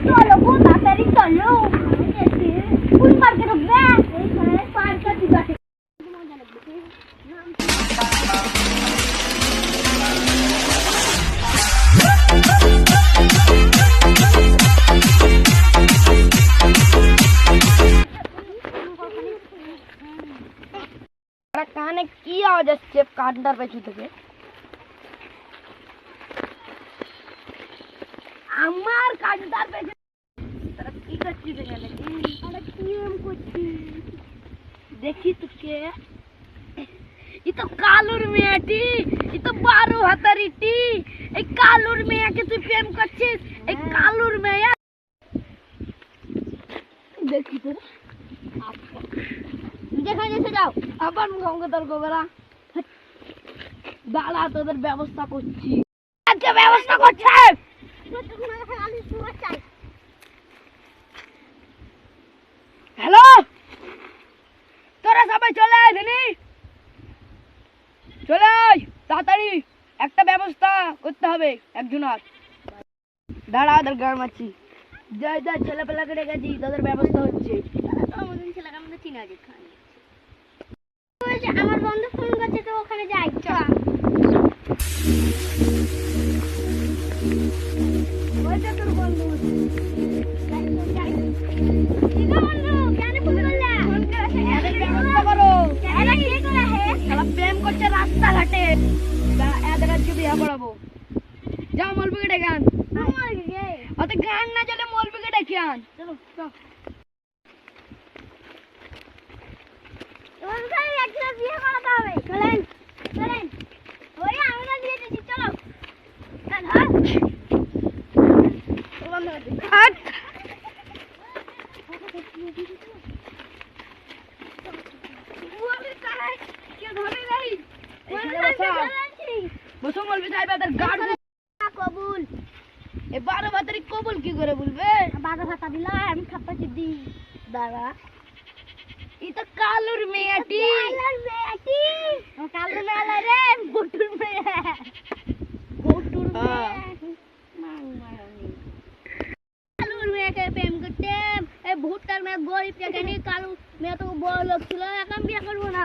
চলো গো তাড়াতাড়ি চলো কোন পার্কে ঢুকবে এই পার্কে দিবা মজা লাগবে কানে কি আওয়াজ আসছে কানটার পেছন থেকে আমার কানটার পেছন তারা কি করছিস এখানে কি করছিস দেখি তোকে ই তো কালুর মেয়েটি ই তো 12 হাতারিটি এই কালুর মেয়েকে তুই প্রেম করছিস এই কালুর মেয়ে দেখি তো যেখানে এসে যাও আবার মুখে তর্ক করা দাঁড়া তোদের ব্যবস্থা করছি আজকে ব্যবস্থা করছে হ্যালো তোরা সবাই চলে আয় দিনি চলে আয় তাড়াতাড়ি একটা ব্যবস্থা করতে হবে একজনের দাঁড়া ওদের গান মারছি জয় জয় ছেলেপেলাকে ডেকেছি তোদের ব্যবস্থা হচ্ছে আমাদের ছেলেকে আমাদের চিনা যেখানে আমার বন্ধু ফোন করছে তো ওখানে যাই চল ওইটা তোর বন্ধু প্রেম করছে রাস্তাঘাটে এদেরকে বিয়ে করাবো যাও মলবিকে ডেকে আন অত গান না চলে মলবিকে ডেকে আন চলো বিয়ে করাতে হবে চলেন চলেন ওই আমরা দিয়ে দিচ্ছি চলো কবুল এ 12 ভাতারি কবুল কি করে বলবে 12 ভাতা দিলা আমি খাপাচ্ছি দি দাদা ই তো কালুর মেয়েটি কালুর মেয়ে রে বটুর মেয়ে কালুর মেয়েকে প্রেম করতে এই ভুট্টার মেয়ে গরিব কে কেন কালু মেয়ে তো বড় লোক ছিল এখন বিয়ে করবো না